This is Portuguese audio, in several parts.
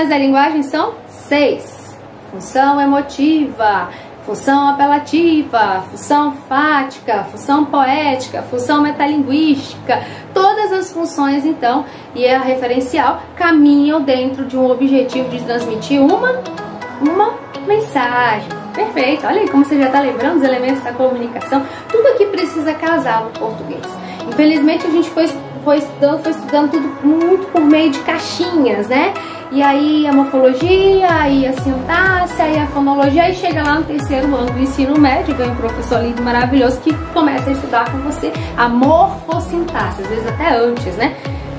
funções da linguagem são 6. Função emotiva, função apelativa, função fática, função poética, função metalinguística. Todas as funções, então, e a referencial caminham dentro de um objetivo de transmitir uma mensagem. Perfeito, olha aí como você já está lembrando os elementos da comunicação. Tudo aqui precisa casar no português. Infelizmente a gente foi estudando tudo muito por meio de caixinhas, né? E aí a morfologia, aí a sintaxe, aí a fonologia, aí chega lá no terceiro ano do ensino médio, vem um professor lindo, maravilhoso, que começa a estudar com você a morfossintaxe, às vezes até antes, né?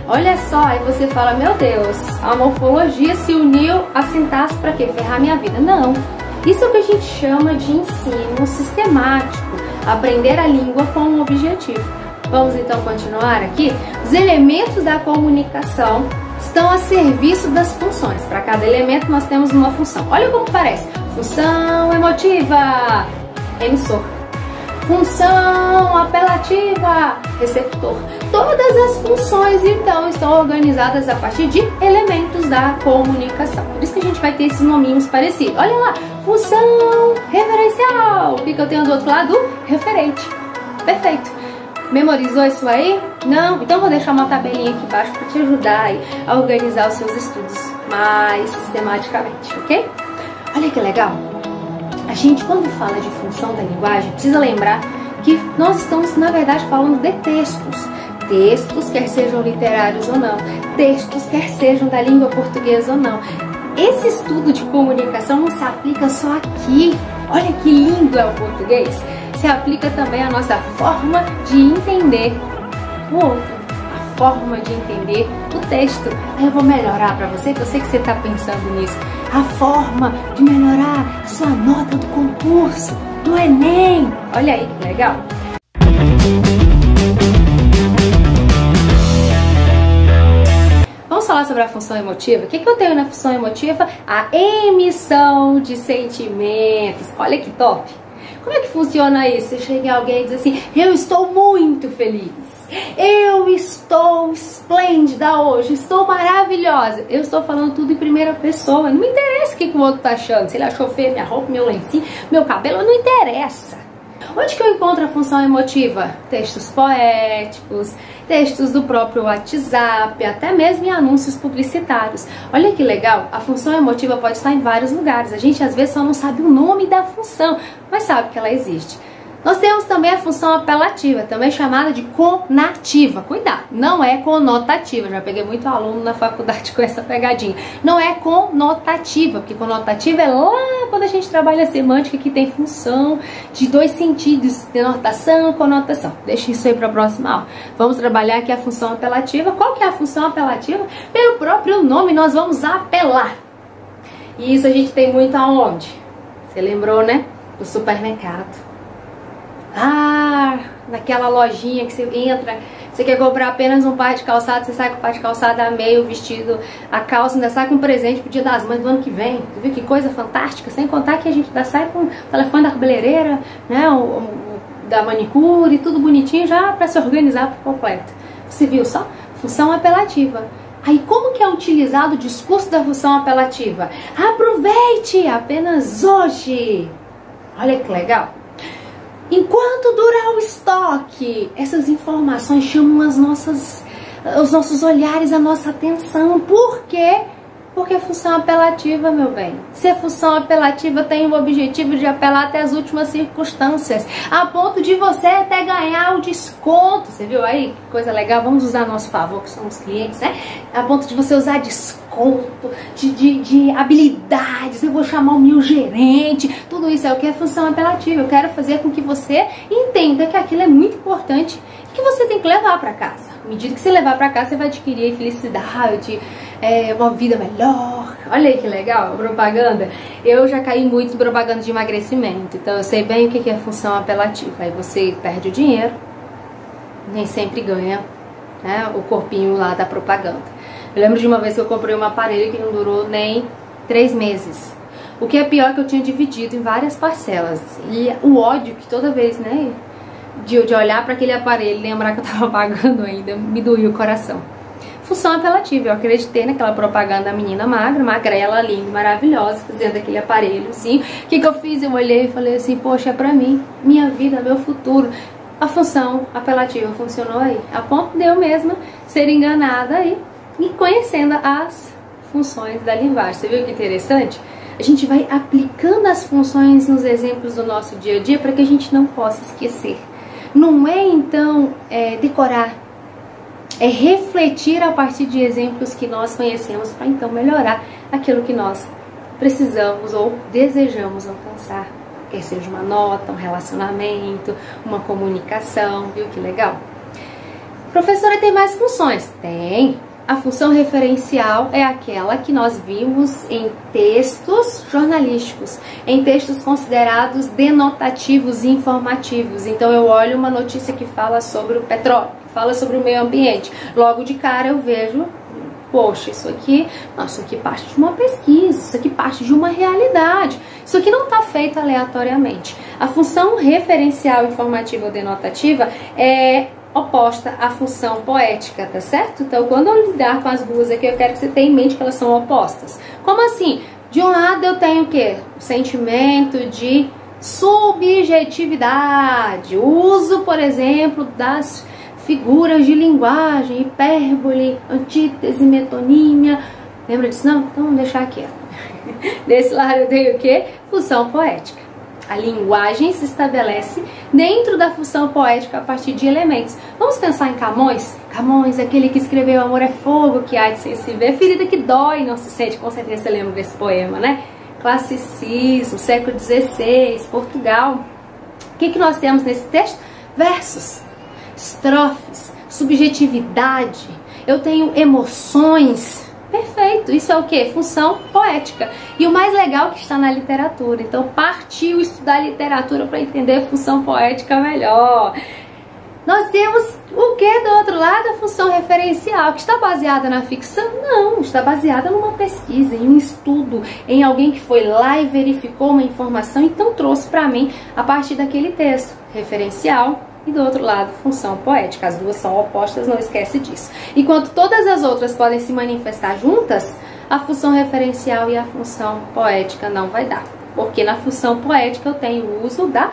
Olha só, aí você fala, meu Deus, a morfologia se uniu à sintaxe para quê? Ferrar minha vida. Não, isso é o que a gente chama de ensino sistemático, aprender a língua com um objetivo. Vamos então continuar aqui? Os elementos da comunicação estão a serviço das funções. Para cada elemento nós temos uma função. Olha como parece. Função emotiva, emissor. Função apelativa, receptor. Todas as funções, então, estão organizadas a partir de elementos da comunicação. Por isso que a gente vai ter esses nominhos parecidos. Olha lá, função referencial. O que eu tenho do outro lado? Referente. Perfeito. Memorizou isso aí? Não? Então vou deixar uma tabelinha aqui embaixo para te ajudar aí a organizar os seus estudos mais sistematicamente, ok? Olha que legal! A gente, quando fala de função da linguagem, precisa lembrar que nós estamos, na verdade, falando de textos. Textos, quer sejam literários ou não. Textos, quer sejam da língua portuguesa ou não. Esse estudo de comunicação não se aplica só aqui. Olha que lindo é o português! Se aplica também a nossa forma de entender o outro, a forma de entender o texto. Aí eu vou melhorar para você, que eu sei que você está pensando nisso. A forma de melhorar a sua nota do concurso, do Enem. Olha aí que legal. Vamos falar sobre a função emotiva. O que eu tenho na função emotiva? A emissão de sentimentos. Olha que top! Como é que funciona isso? Você chega em alguém e diz assim, eu estou muito feliz, eu estou esplêndida hoje, estou maravilhosa. Eu estou falando tudo em primeira pessoa, não me interessa o que o outro está achando, se ele achou feio minha roupa, meu lencinho, meu cabelo, não interessa. Onde que eu encontro a função emotiva? Textos poéticos, textos do próprio WhatsApp, até mesmo em anúncios publicitários. Olha que legal, a função emotiva pode estar em vários lugares. A gente às vezes só não sabe o nome da função, mas sabe que ela existe. Nós temos também a função apelativa, também chamada de conativa. Cuidado, não é conotativa. Já peguei muito aluno na faculdade com essa pegadinha. Não é conotativa, porque conotativa é lá quando a gente trabalha a semântica, que tem função de dois sentidos, denotação e conotação. Deixa isso aí para a próxima aula. Vamos trabalhar aqui a função apelativa. Qual que é a função apelativa? Pelo próprio nome, nós vamos apelar. E isso a gente tem muito aonde? Você lembrou, né? Do supermercado. Ah, naquela lojinha que você entra, você quer comprar apenas um par de calçado, você sai com o par de calçado a meio, o vestido, a calça, ainda sai com um presente pro Dia das Mães do ano que vem. Você viu que coisa fantástica? Sem contar que a gente ainda sai com o telefone da cabeleireira, né, da manicure, tudo bonitinho já para se organizar por completo. Você viu só? Função apelativa. Aí como que é utilizado o discurso da função apelativa? Aproveite apenas hoje. Olha que legal. Enquanto durar o estoque, essas informações chamam os nossos olhares, a nossa atenção. Por quê? Porque é função apelativa, meu bem. Se a função apelativa tem o objetivo de apelar até as últimas circunstâncias, a ponto de você até ganhar o desconto. Você viu aí? Que coisa legal. Vamos usar a nosso favor, que somos clientes, né? A ponto de você usar desconto, de habilidades. Eu vou chamar o meu gerente. Tudo isso é o que é função apelativa. Eu quero fazer com que você entenda que aquilo é muito importante e que você tem que levar para casa. À medida que você levar para casa, você vai adquirir felicidade, uma vida melhor. Olha aí que legal, propaganda. Eu já caí muito em propaganda de emagrecimento, então eu sei bem o que é função apelativa. Aí você perde o dinheiro, nem sempre ganha, né, o corpinho lá da propaganda. Eu lembro de uma vez que eu comprei um aparelho que não durou nem 3 meses. O que é pior é que eu tinha dividido em várias parcelas. E o ódio que toda vez, né, de olhar para aquele aparelho e lembrar que eu tava pagando ainda, me doía o coração. Função apelativa, eu acreditei naquela propaganda da menina magra, magrela, linda, maravilhosa, fazendo aquele aparelhozinho. O que eu fiz? Eu olhei e falei assim, poxa, é pra mim, minha vida, meu futuro. A função apelativa funcionou aí, a ponto de eu mesma ser enganada aí e conhecendo as funções da linguagem. Você viu que interessante? A gente vai aplicando as funções nos exemplos do nosso dia a dia para que a gente não possa esquecer. Não é então decorar, é refletir a partir de exemplos que nós conhecemos para então melhorar aquilo que nós precisamos ou desejamos alcançar. Quer seja uma nota, um relacionamento, uma comunicação, viu que legal? Professora, tem mais funções? Tem. A função referencial é aquela que nós vimos em textos jornalísticos, em textos considerados denotativos e informativos. Então eu olho uma notícia que fala sobre o petróleo, que fala sobre o meio ambiente. Logo de cara eu vejo, poxa, isso aqui parte de uma pesquisa, isso aqui parte de uma realidade. Isso aqui não está feito aleatoriamente. A função referencial, informativa ou denotativa é oposta à função poética, tá certo? Então, quando eu lidar com as duas aqui, eu quero que você tenha em mente que elas são opostas. Como assim? De um lado eu tenho o quê? O sentimento de subjetividade. O uso, por exemplo, das figuras de linguagem, hipérbole, antítese, metonímia. Lembra disso não? Então vamos deixar aqui. Desse lado eu tenho o quê? Função poética. A linguagem se estabelece dentro da função poética a partir de elementos. Vamos pensar em Camões? Camões, aquele que escreveu Amor é Fogo, que há de se ver, ferida que dói, não se sente. Com certeza você lembra desse poema, né? Classicismo, século XVI, Portugal. O que nós temos nesse texto? Versos, estrofes, subjetividade. Eu tenho emoções. Perfeito, isso é o que? Função poética. E o mais legal é que está na literatura. Então partiu estudar literatura para entender a função poética melhor. Nós temos o que do outro lado? A função referencial, que está baseada na ficção? Não, está baseada numa pesquisa, em um estudo, em alguém que foi lá e verificou uma informação, então trouxe para mim a partir daquele texto. Referencial. E do outro lado, função poética. As duas são opostas, não esquece disso. Enquanto todas as outras podem se manifestar juntas, a função referencial e a função poética não vai dar. Porque na função poética eu tenho o uso da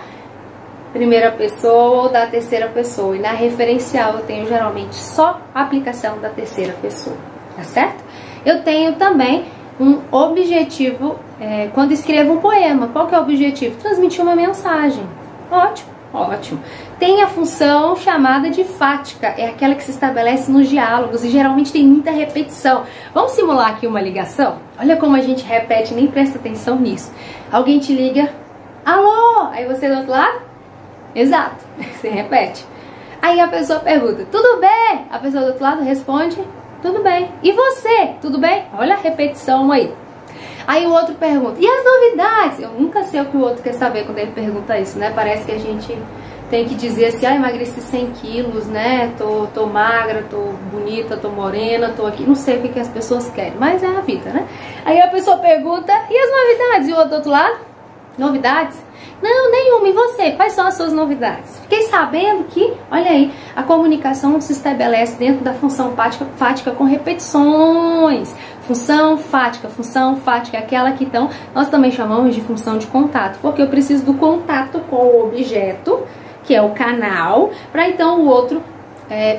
primeira pessoa ou da terceira pessoa. E na referencial eu tenho geralmente só a aplicação da terceira pessoa. Tá certo? Eu tenho também um objetivo quando escrevo um poema. Qual que é o objetivo? Transmitir uma mensagem. Ótimo. Ótimo. Tem a função chamada de fática, é aquela que se estabelece nos diálogos e geralmente tem muita repetição. Vamos simular aqui uma ligação? Olha como a gente repete, nem presta atenção nisso. Alguém te liga, alô? Aí você do outro lado? Exato, você repete. Aí a pessoa pergunta, tudo bem? A pessoa do outro lado responde, tudo bem. E você? Tudo bem? Olha a repetição aí. Aí o outro pergunta, e as novidades? Eu nunca sei o que o outro quer saber quando ele pergunta isso, né? Parece que a gente tem que dizer assim, emagreci 100 quilos, né? Tô magra, tô bonita, tô morena, tô aqui. Não sei o que as pessoas querem, mas é a vida, né? Aí a pessoa pergunta, e as novidades? E o outro do outro lado? Novidades? Não, nenhuma. E você? Quais são as suas novidades? Fiquei sabendo que, olha aí, a comunicação se estabelece dentro da função fática com repetições. Função fática é aquela que então nós também chamamos de função de contato, porque eu preciso do contato com o objeto, que é o canal, para então o outro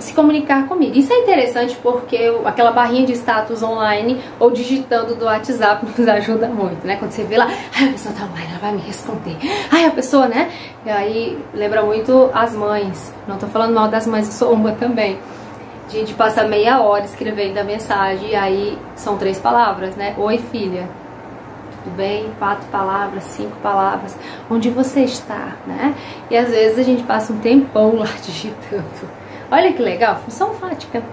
se comunicar comigo. Isso é interessante porque aquela barrinha de status online ou digitando do WhatsApp nos ajuda muito, né? Quando você vê lá, a pessoa tá online, ela vai me responder. A pessoa, né? E aí lembra muito as mães. Não tô falando mal das mães, eu sou uma também. De passar meia hora escrevendo a mensagem e aí são 3 palavras, né? Oi, filha. Tudo bem? 4 palavras, 5 palavras. Onde você está, né? E às vezes a gente passa um tempão lá digitando. Olha que legal, função fática.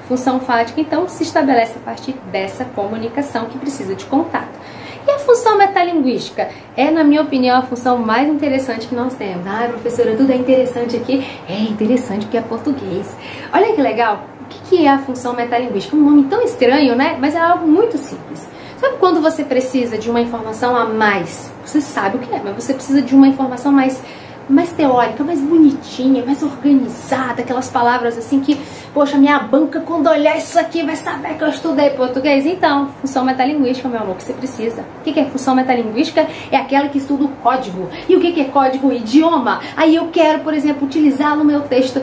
Função fática, então, se estabelece a partir dessa comunicação que precisa de contato. E a função metalinguística? É, na minha opinião, a função mais interessante que nós temos. Professora, tudo é interessante aqui? É interessante porque é português. Olha que legal. O que é a função metalinguística? Um nome tão estranho, né? Mas é algo muito simples. Sabe quando você precisa de uma informação a mais? Você sabe o que é, mas você precisa de uma informação mais mais teórica, mais bonitinha, mais organizada, aquelas palavras assim que, poxa, minha banca quando olhar isso aqui vai saber que eu estudei português. Então, função metalinguística, meu amor, que você precisa. O que é função metalinguística? É aquela que estuda o código. E o que é código? Idioma. Aí eu quero, por exemplo, utilizar no meu texto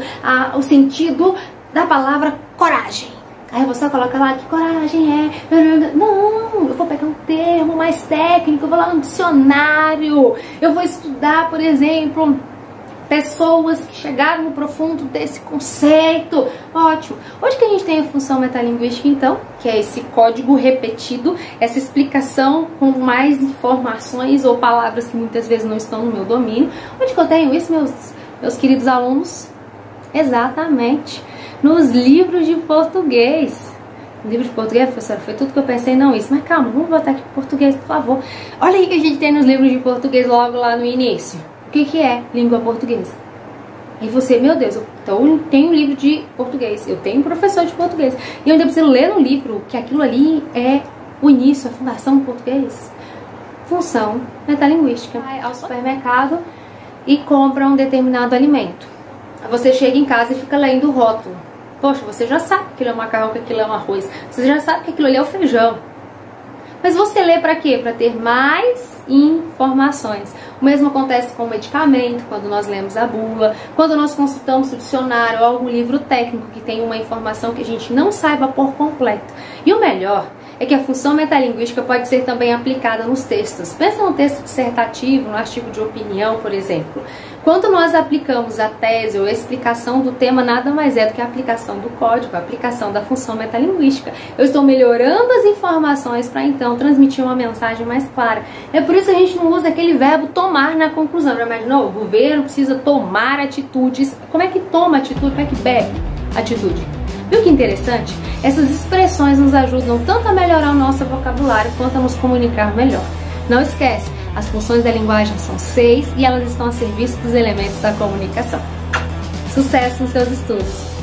o sentido da palavra coragem. Aí você coloca lá que coragem é... Não, eu vou pegar um termo mais técnico, eu vou lá no dicionário, eu vou estudar, por exemplo, pessoas que chegaram no profundo desse conceito. Ótimo. Hoje que a gente tem a função metalinguística, então, que é esse código repetido, essa explicação com mais informações ou palavras que muitas vezes não estão no meu domínio. Onde que eu tenho isso, meus queridos alunos? Exatamente. Nos livros de português. Livro de português, professora, foi tudo que eu pensei, não isso. Mas calma, vamos voltar aqui para português, por favor. Olha aí que a gente tem nos livros de português logo lá no início. O que é língua portuguesa? Aí você, meu Deus, então eu tenho um livro de português, eu tenho um professor de português. E eu ainda preciso ler no livro que aquilo ali é o início, a fundação do português. Função metalinguística. Vai ao supermercado e compra um determinado alimento. Você chega em casa e fica lendo o rótulo. Poxa, você já sabe que aquilo é um macarrão, que aquilo é um arroz. Você já sabe que aquilo ali é o feijão. Mas você lê para quê? Para ter mais informações. O mesmo acontece com o medicamento, quando nós lemos a bula, quando nós consultamos o dicionário ou algum livro técnico que tem uma informação que a gente não saiba por completo. E o melhor é que a função metalinguística pode ser também aplicada nos textos. Pensa num texto dissertativo, no artigo de opinião, por exemplo. Quando nós aplicamos a tese ou a explicação do tema, nada mais é do que a aplicação do código, a aplicação da função metalinguística. Eu estou melhorando as informações para então transmitir uma mensagem mais clara. É por isso que a gente não usa aquele verbo tomar na conclusão. Já imaginou? O governo precisa tomar atitudes. Como é que toma atitude? Como é que bebe atitude? Viu que interessante? Essas expressões nos ajudam tanto a melhorar o nosso vocabulário quanto a nos comunicar melhor. Não esquece, as funções da linguagem são 6 e elas estão a serviço dos elementos da comunicação. Sucesso nos seus estudos!